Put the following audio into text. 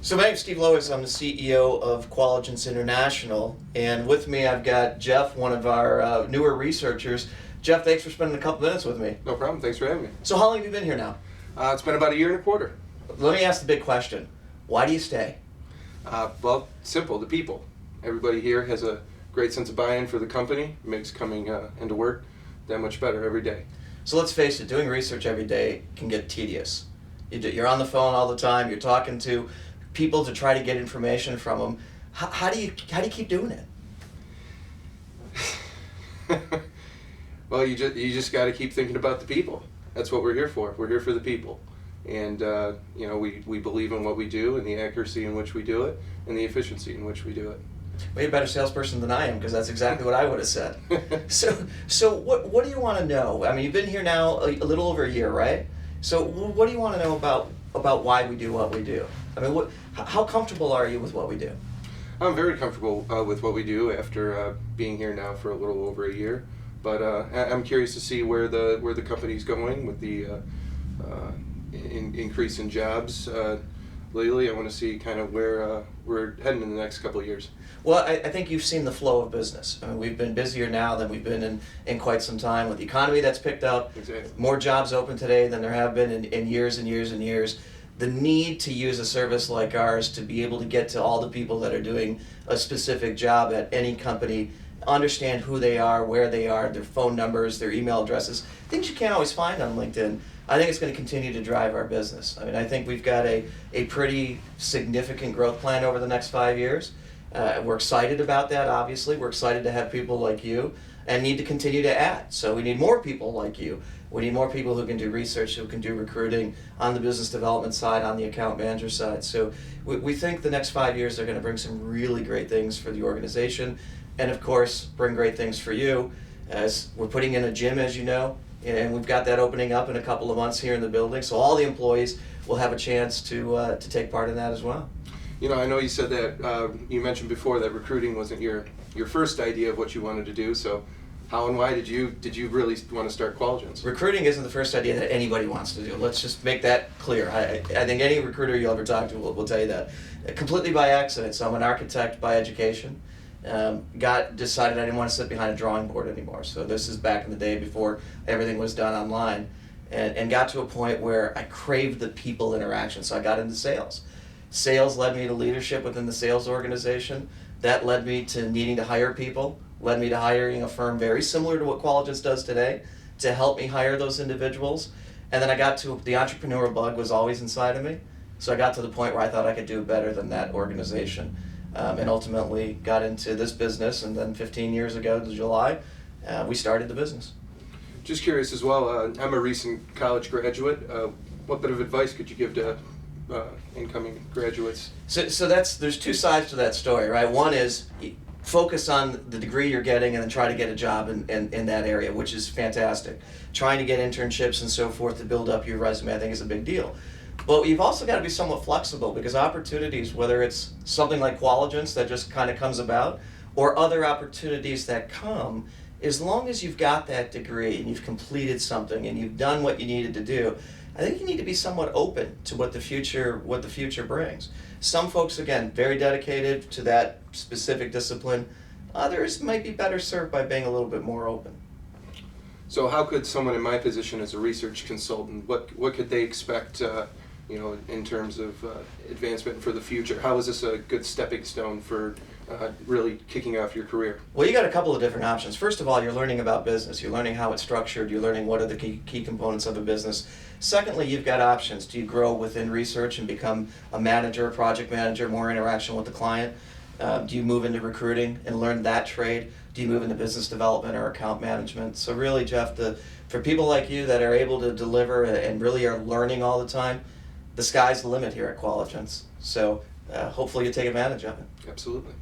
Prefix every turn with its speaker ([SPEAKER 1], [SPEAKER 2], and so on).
[SPEAKER 1] So my name's Steve Lowisz. I'm the CEO of Qualigence International, and with me I've got Jeff, one of our newer researchers. Jeff, thanks for spending a couple minutes with me.
[SPEAKER 2] No problem. Thanks for having me.
[SPEAKER 1] So how long have you been here now?
[SPEAKER 2] It's been about a year and a quarter.
[SPEAKER 1] Let me ask the big question. Why do you stay?
[SPEAKER 2] Well, simple. The people. Everybody here has a great sense of buy-in for the company. It makes coming into work that much better every day.
[SPEAKER 1] So let's face it, doing research every day can get tedious. You're on the phone all the time. You're talking to people to try to get information from them. How do you keep doing it?
[SPEAKER 2] Well, you just got to keep thinking about the people. That's what we're here for. We're here for the people, and we believe in what we do, and the accuracy in which we do it, and the efficiency in which we do it.
[SPEAKER 1] Well, you're a better salesperson than I am, because that's exactly what I would have said. So what do you want to know? I mean, you've been here now a little over a year, right? So what do you want to know about why we do what we do? I mean, how comfortable are you with what we do?
[SPEAKER 2] I'm very comfortable with what we do after being here now for a little over a year. But I'm curious to see where the company's going with the increase in jobs lately. I want to see kind of where we're heading in the next couple of years.
[SPEAKER 1] Well, I think you've seen the flow of business. I mean, we've been busier now than we've been in quite some time with the economy that's picked up.
[SPEAKER 2] Exactly.
[SPEAKER 1] More jobs open today than there have been in years and years and years. The need to use a service like ours to be able to get to all the people that are doing a specific job at any company, understand who they are, where they are, their phone numbers, their email addresses, things you can't always find on LinkedIn. I think it's going to continue to drive our business. I mean, I think we've got a pretty significant growth plan over the next 5 years. We're excited about that, obviously. We're excited to have people like you and need to continue to add. So we need more people like you. We need more people who can do research, who can do recruiting on the business development side, on the account manager side. So we think the next 5 years are going to bring some really great things for the organization, and of course bring great things for you, as we're putting in a gym, as you know, and we've got that opening up in a couple of months here in the building, so all the employees will have a chance to take part in that as well.
[SPEAKER 2] You know, I know you said that you mentioned before that recruiting wasn't your first idea of what you wanted to do. So how and why did you really want to start Qualigence?
[SPEAKER 1] Recruiting isn't the first idea that anybody wants to do. Let's just make that clear. I think any recruiter you'll ever talk to will tell you that. Completely by accident. So I'm an architect by education. Decided I didn't want to sit behind a drawing board anymore. So this is back in the day before everything was done online, and got to a point where I craved the people interaction. So I got into sales. Sales led me to leadership within the sales organization. That led me to needing to hire people, led me to hiring a firm very similar to what Qualigence does today to help me hire those individuals. And then I got to, the entrepreneurial bug was always inside of me. So I got to the point where I thought I could do better than that organization. And ultimately got into this business, and then 15 years ago, in July, we started the business.
[SPEAKER 2] Just curious as well, I'm a recent college graduate. What bit of advice could you give to incoming graduates?
[SPEAKER 1] So there's two sides to that story, right? One is focus on the degree you're getting and then try to get a job in that area, which is fantastic. Trying to get internships and so forth to build up your resume, I think, is a big deal. But you've also got to be somewhat flexible, because opportunities, whether it's something like Qualigence that just kind of comes about, or other opportunities that come, as long as you've got that degree and you've completed something and you've done what you needed to do, I think you need to be somewhat open to what the future brings. Some folks, again, very dedicated to that specific discipline. Others might be better served by being a little bit more open.
[SPEAKER 2] So how could someone in my position as a research consultant, what could they expect in terms of advancement for the future? How is this a good stepping stone for really kicking off your career?
[SPEAKER 1] Well, you got a couple of different options. First of all, you're learning about business. You're learning how it's structured. You're learning what are the key components of a business. Secondly, you've got options. Do you grow within research and become a manager, a project manager, more interaction with the client? Do you move into recruiting and learn that trade? Do you move into business development or account management? So really, Jeff, for people like you that are able to deliver and really are learning all the time, the sky's the limit here at Qualigence. So hopefully you take advantage of it.
[SPEAKER 2] Absolutely.